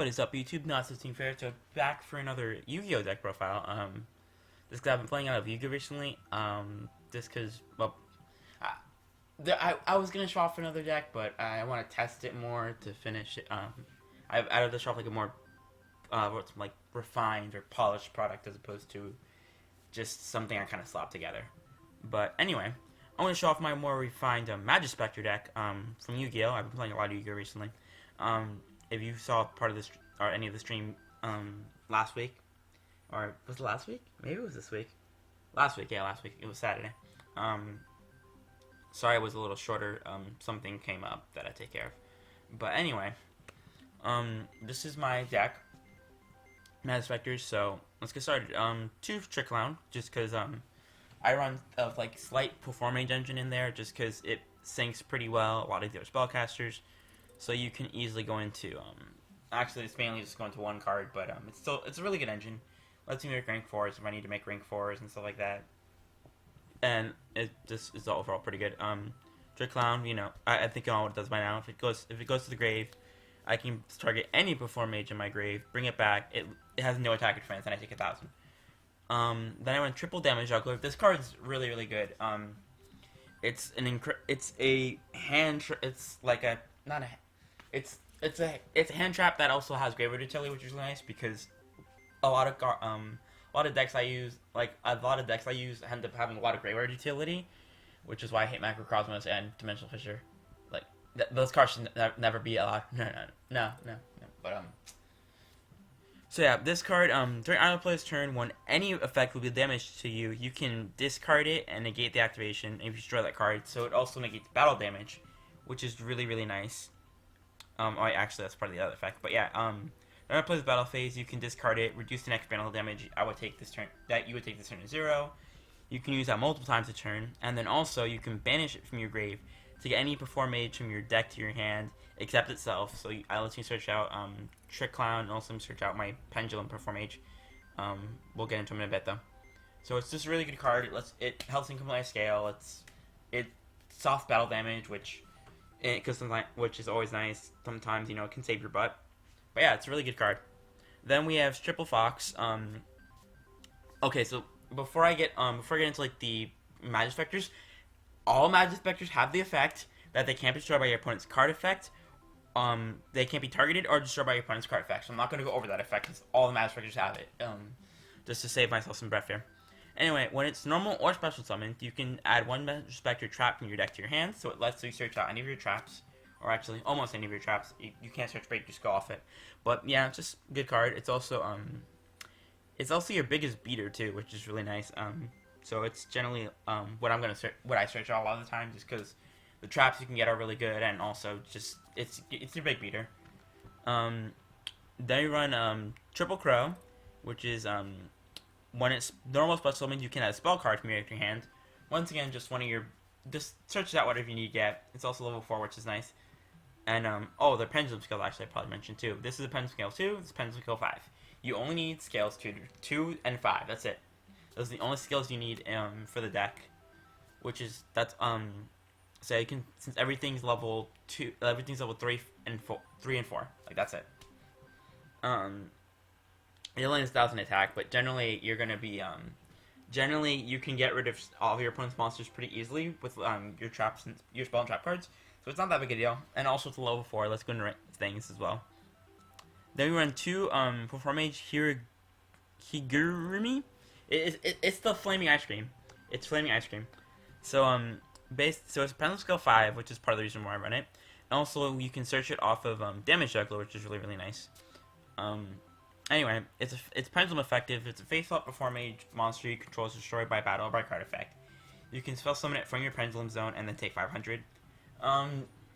What is up, YouTube? Natsu Team FTNatsu back for another Yu-Gi-Oh deck profile. Just 'cause I've been playing out of Yu-Gi-Oh recently. Just 'cause, well, I was gonna show off another deck, but I want to test it more to finish it. I've added this off like a more, what's like refined or polished product as opposed to just something I kind of slapped together. But anyway, I want to show off my more refined Majispecter deck from Yu-Gi-Oh. I've been playing a lot of Yu-Gi-Oh recently. If you saw part of this or any of the stream last week, or was it last week? Maybe it was this week. Last week, yeah, last week. It was Saturday. Sorry, it was a little shorter. Something came up that I take care of. But anyway, this is my deck, Majispecters. So let's get started. Two Trick Clown, just because I run like slight Performance engine in there, just because it syncs pretty well. A lot of the other spellcasters. So you can easily go into, actually it's mainly just going to one card, but it's a really good engine. Lets me make rank 4s if I need to make rank 4s and stuff like that. And it just is overall pretty good. Trick Clown, you know, I think I know what it does by now. If it goes to the grave, I can target any Perform Mage in my grave, bring it back. It has no attack or defense, and I take 1,000. Then I went triple damage juggler. This card's really, really good. It's a hand trap that also has graveyard utility, which is really nice because a lot of decks I use end up having a lot of graveyard utility, which is why I hate Macro Cosmos and Dimensional Fissure. Like those cards should never be allowed. No. But so yeah, this card during either player's turn, when any effect will be damaged to you, you can discard it and negate the activation if you destroy that card. So it also negates battle damage, which is really, really nice. Actually, that's part of the other effect. But yeah, when I play the battle phase, you can discard it, reduce the next battle damage. You would take this turn to 0. You can use that multiple times a turn, and then also you can banish it from your grave to get any Perform Mage from your deck to your hand, except itself. So I let you search out Trick Clown, and also search out my Pendulum Perform Mage. We'll get into them in a bit though. So it's just a really good card. It helps income my scale. It's soft battle damage, which is always nice. Sometimes, you know, it can save your butt. But yeah, it's a really good card. Then we have Triple Fox. Okay, so before I get into like the Majispecters, all Majispecters have the effect that they can't be destroyed by your opponent's card effect. They can't be targeted or destroyed by your opponent's card effect. So I'm not going to go over that effect because all the Majispecters have it. Just to save myself some breath here. Anyway, when it's normal or special summoned, you can add one Majispecter trap from your deck to your hand, so it lets you search out any of your traps, or actually almost any of your traps. You can't search break, just go off it. But yeah, it's just a good card. It's also your biggest beater too, which is really nice. So it's generally what I search out a lot of the time, just because the traps you can get are really good, and also just it's your big beater. Then you run Triple Crow, which is when it's normal special summon, you can add a spell card from your hand. Once again, just search out whatever you need to get. It's also level 4, which is nice. And the pendulum skill actually I probably mentioned too. This is a pendulum scale 2. This is pendulum scale 5. You only need scales 2 and 5. That's it. Those are the only skills you need for the deck. So you can, since everything's level 3 and 4. Like that's it. It only has 1,000 attack, but generally you're gonna be generally you can get rid of all of your opponent's monsters pretty easily with your traps and your spell and trap cards. So it's not that big a deal. And also it's a level 4. Let's go into things as well. Then we run 2 Perform Mage Higurumi. It's the flaming ice cream. It's flaming ice cream. So it's Pendulum Scale 5, which is part of the reason why I run it. And also you can search it off of Damage Juggler, which is really, really nice. Anyway, it's Pendulum effective. It's a face-up Perform Mage monster you control is destroyed by battle or by card effect. You can spell summon it from your Pendulum zone and then take 500. I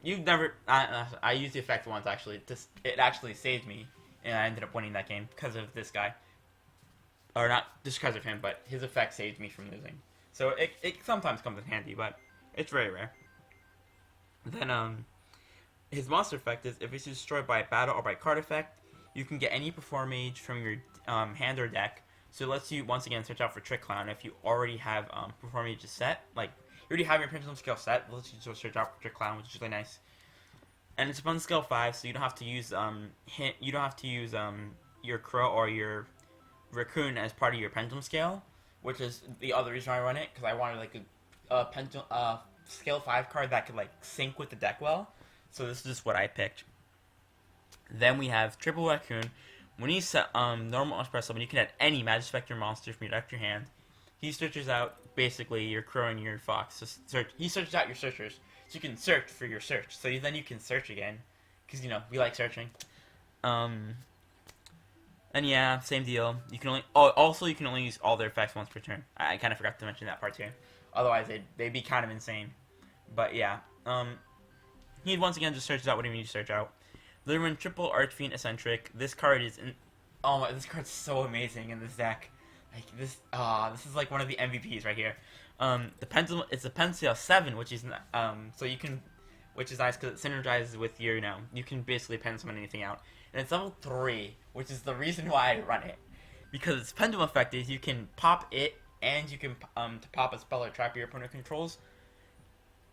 used the effect once actually. It actually saved me, and I ended up winning that game because of this guy. Or not just because of him, but his effect saved me from losing. So it sometimes comes in handy, but it's very rare. Then his monster effect is if it's destroyed by battle or by card effect, you can get any Perform Mage from your hand or deck. So it lets you, once again, search out for Trick Clown if you already have Perform Mages set. Like, you already have your Pendulum Scale set. It lets you just search out for Trick Clown, which is really nice. and it's on scale 5, so you don't have to use your crow or your raccoon as part of your pendulum scale, which is the other reason I run it, because I wanted like a pendulum scale 5 card that could like sync with the deck well. So this is just what I picked. Then we have triple raccoon. When you set normal express summon, you can add any Majispecter monster from your deck to your hand. He searches out basically your crow and your fox. He searches out your searchers, so you can search for your search. So then you can search again, because we like searching. And yeah, same deal. You can only use all their effects once per turn. I kind of forgot to mention that part too. Otherwise, they'd be kind of insane. But yeah, he once again just searches out what he needs to search out. Then when triple Archfiend Eccentric, this card is this card's so amazing in this deck. Like this is like one of the MVPs right here. The pendulum, it's a Pensale 7, which is which is nice because it synergizes with your you can basically pen summon anything out. And it's level 3, which is the reason why I run it. Because its pendulum effect is you can pop it and you can to pop a spell or trap your opponent controls.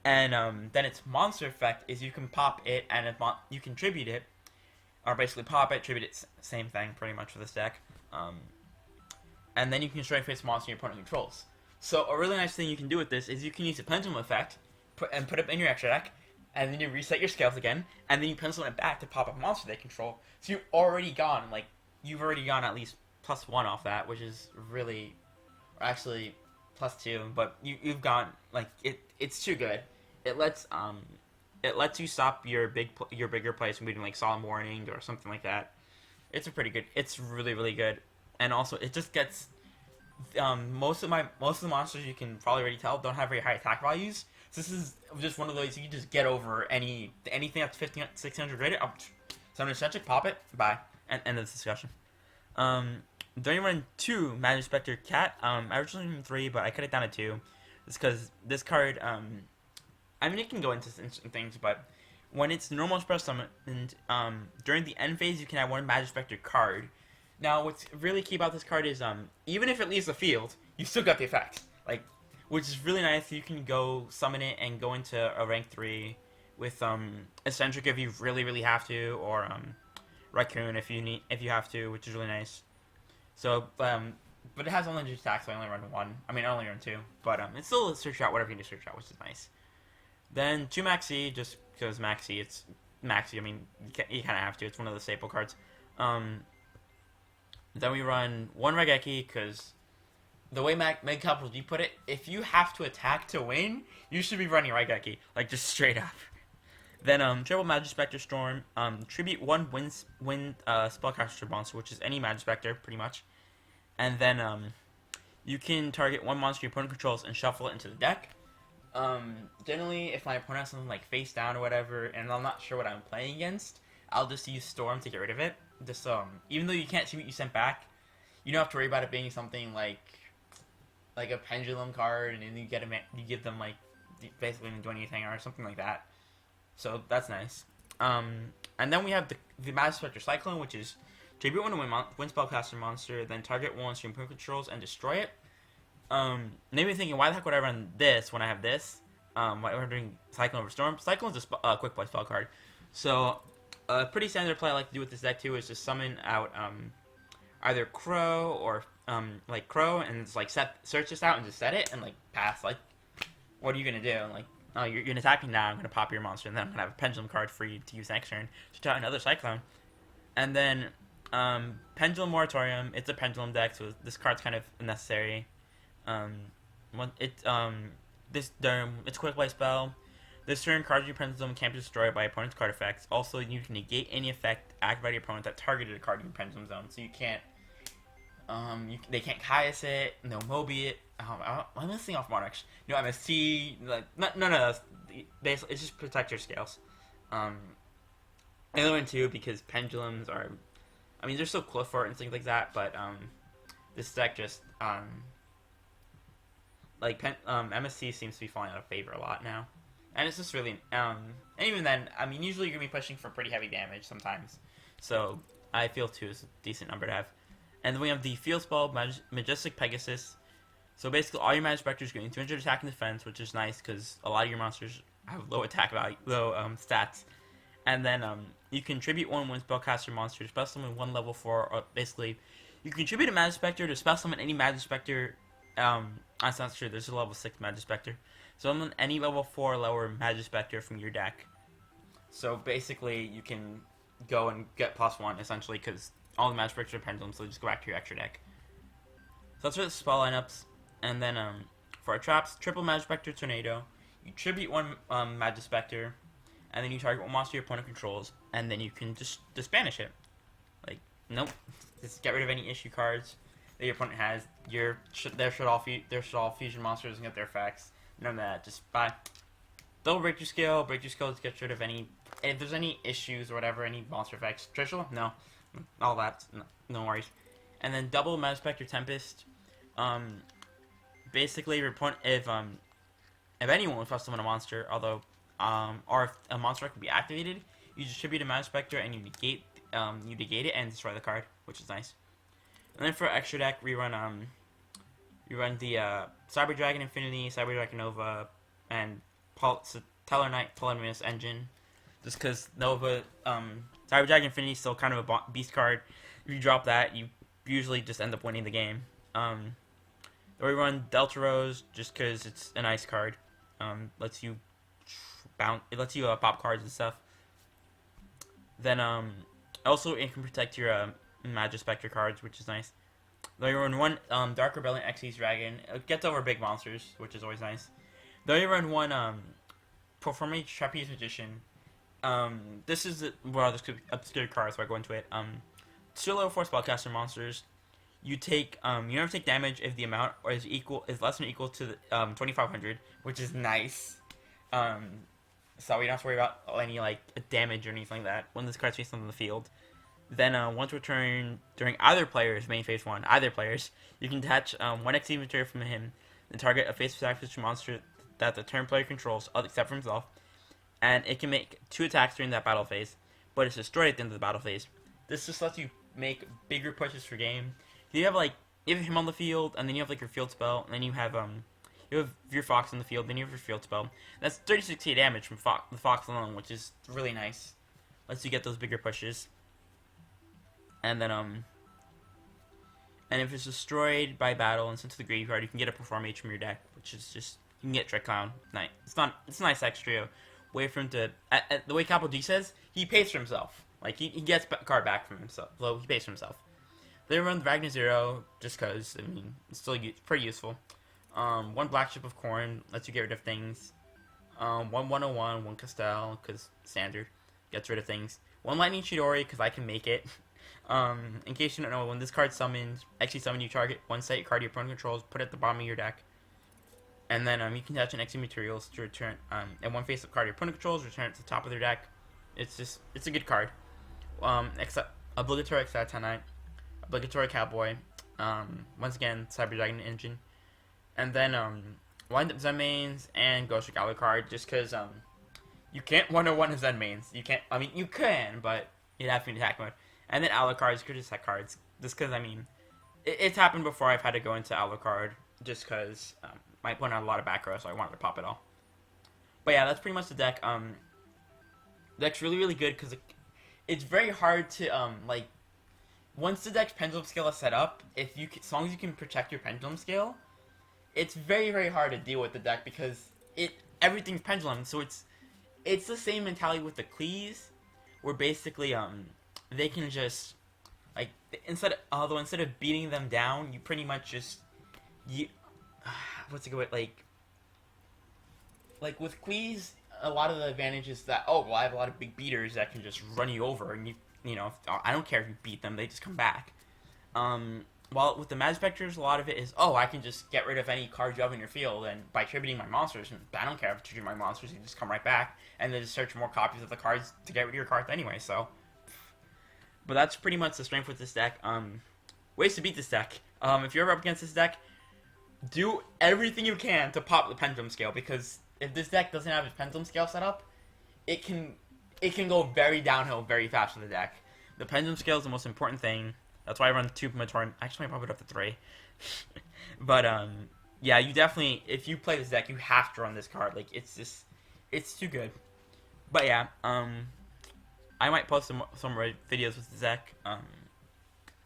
And then its monster effect is you can pop it and you can tribute it, or basically pop it, tribute it, same thing pretty much for this deck. And then you can strike face monster your opponent controls. So a really nice thing you can do with this is you can use a pendulum effect, put it in your extra deck, and then you reset your scales again, and then you pencil it back to pop a monster they control. So you've already gone at least +1 off that, which is really, actually +2, but you've gone it's too good. It lets you stop your bigger plays from being like Solemn Warning or something like that. It's it's really, really good. And also it just gets most of the monsters, you can probably already tell, don't have very high attack values. So this is just one of those you can just get over anything up to 1600 rated. Summon Eccentric, pop it, bye, and end of this discussion. Then you run 2 Majispecter Cat. I originally ran 3, but I cut it down to 2. It's because this card, I mean, it can go into things, but when it's normal express summon, and during the end phase, you can have 1 Majispecter card. Now, what's really key about this card is, even if it leaves the field, you still got the effect, which is really nice. You can go summon it and go into a rank 3 with Eccentric if you really, really have to, or Raccoon if you have to, which is really nice. So, but it has only 2 attacks, so I only run 1. I mean, I only run 2, but it's still a search out whatever you need to search out, which is nice. Then 2 Maxi, just because Maxi, it's Maxi. I mean, you kind of have to. It's one of the staple cards. Then we run 1 Regeki, because the way Mega Capital G put it, if you have to attack to win, you should be running Regeki, just straight up. Then triple Majispecter Storm, tribute 1 wind spellcaster monster, which is any Majispecter, pretty much. And then you can target 1 monster your opponent controls and shuffle it into the deck. Generally, if my opponent has something like face down or whatever, and I'm not sure what I'm playing against, I'll just use Storm to get rid of it. Just even though you can't see what you sent back, you don't have to worry about it being something like a pendulum card, and then you give them basically didn't do anything or something like that. So that's nice. And then we have the Majispecter Cyclone, which is tribute 1 win spellcaster monster, then target 1 stream opponent controls and destroy it. Made me thinking, why the heck would I run this when I have this? Why am I doing Cyclone over Storm? Cyclone's a quick play spell card. So, a pretty standard play I like to do with this deck too is just summon out either Crow or Crow and just search this out and just set it and pass. What are you gonna do? Oh, you're gonna attack me now. I'm gonna pop your monster and then I'm gonna have a Pendulum card for you to use next turn to try another Cyclone. And then Pendulum Moratorium. It's a Pendulum deck, so this card's kind of unnecessary. It's a quick play spell. This turn, cards your Pendulum can't be destroyed by opponent's card effects. Also, you can negate any effect activated by your opponent that targeted a card in your Pendulum zone. So you can't, they can't Caius it, no Mobi it. I'm missing off Monarchs. No MST, none of those. Basically, it's just protect your scales. The other one too, because Pendulums are, I mean, they're so close for it and things like that, but this deck just MSC seems to be falling out of favor a lot now. And it's just really, and even then, I mean, usually you're going to be pushing for pretty heavy damage sometimes. So, I feel 2 is a decent number to have. And then we have the Field Spell, Majestic Pegasus. So basically, all your Majispecters getting 200 attack and defense, which is nice, because a lot of your monsters have low attack value, low stats. And then you contribute one spellcaster monster to spell summon one level 4, or basically, you contribute a Majispecter to spell summon any Majispecter. That's not true. There's a level 6 Majispecter. Summon any level 4 lower Majispecter from your deck. So basically, you can go and get +1 essentially because all the Majispecters are pendulums, so just go back to your extra deck. So that's for the spell lineups. And then for our traps, triple Majispecter Tornado. You tribute one Majispecter, and then you target one monster your opponent controls, and then you can just banish it. Like, nope. Just get rid of any issue cards that your opponent has. There should all fusion monsters and get their effects. None of that. Just bye. Double Breakthrough Skill. Breakthrough Skill to get rid of any... If there's any issues or whatever, any monster effects. Trishul? No. All that. No worries. And then double Majispecter Tempest. Basically, your opponent... If anyone would summon a monster, although... or if a monster could be activated, you distribute a Majispecter and you negate it and destroy the card, which is nice. And then for extra deck, we run the Cyber Dragon Infinity, Cyber Dragon Nova, and Teller Knight Polymus Engine. Just because Nova, Cyber Dragon Infinity is still kind of a beast card. If you drop that, you usually just end up winning the game. Then we run Delta Rose just because it's a nice card. Lets you pop cards and stuff. Then also it can protect your Majispecter cards, which is nice. Then you run one Dark Rebellion Xyz Dragon. It gets over big monsters, which is always nice. Then you run one Performing Trapeze Magician. This is this could be obscure card, so I go into it. Two level 4 spellcaster monsters. You take you never take damage if the amount is less than or equal to the 2,500, which is nice. So we don't have to worry about any damage or anything like that when this card's faced on the field. Then once returned during either player's main phase 1, you can attach one XP material from him and target a face attack monster that the turn player controls, except for himself, and it can make 2 attacks during that battle phase, but it's destroyed at the end of the battle phase. This just lets you make bigger pushes for game. You have him on the field, and then you have your field spell, and then you have your Fox in the field, then you have your field spell. That's 36k damage from the Fox alone, which is really nice. Lets you get those bigger pushes. And then and if it's destroyed by battle and sent to the graveyard, you can get a Perform H from your deck, which is just you can get Trick Clown. Nice. It's a nice extra way for him to. The way Capo D says, he pays for himself. He gets a card back from himself. Well, he pays for himself. They run Wagner Zero just because it's still pretty useful. One Black Ship of Corn lets you get rid of things. One 101, one Castell because standard gets rid of things. One Lightning Chidori because I can make it. In case you don't know, when this card summons, you target one set card your opponent controls, put it at the bottom of your deck. And then you can attach an XP materials to return and one face-up card your opponent controls, return it to the top of their deck. It's a good card. Obligatory Excitanite, Obligatory Cowboy, once again Cyber Dragon Engine, and then wind up Zen mains and Ghost Trick Alucard, just because you can't 101 Zen mains. You can't. I mean, you can, but you'd have to be in attack mode. And then Alucards, could just set cards. Just because, it's happened before I've had to go into Alucard, just because my opponent had a lot of back row, so I wanted to pop it all. But yeah, that's pretty much the deck. The deck's really, really good, because it's very hard to, once the deck's Pendulum Scale is set up, as long as you can protect your Pendulum Scale, it's very, very hard to deal with the deck, because everything's Pendulum, so it's the same mentality with the Cleese, where basically, they can just, instead of beating them down, you pretty much just, what's a good way, with Cleese, a lot of the advantage is that, I have a lot of big beaters that can just run you over, and I don't care if you beat them, they just come back. While with the Majispecters, a lot of it is, I can just get rid of any card you have in your field, and by tributing my monsters, and I don't care if I tribute my monsters, you just come right back, and then just search more copies of the cards to get rid of your cards anyway, so. But that's pretty much the strength with this deck. Ways to beat this deck. If you're ever up against this deck, do everything you can to pop the Pendulum Scale, because if this deck doesn't have its Pendulum Scale set up, it can go very downhill very fast with the deck. The Pendulum Scale is the most important thing. That's why I run 2 Matori. Actually, I probably up to 3. But yeah, you definitely, if you play this deck, you have to run this card. It's too good. But yeah, I might post some more videos with the deck.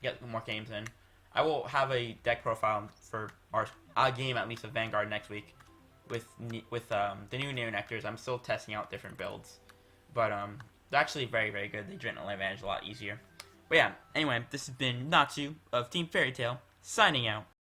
Get more games in. I will have a deck profile for our game at least of Vanguard next week with the new Neonectars. I'm still testing out different builds, but they're actually very, very good. They generally advantage a lot easier. But yeah, anyway, this has been Natsu of Team Fairy Tail signing out.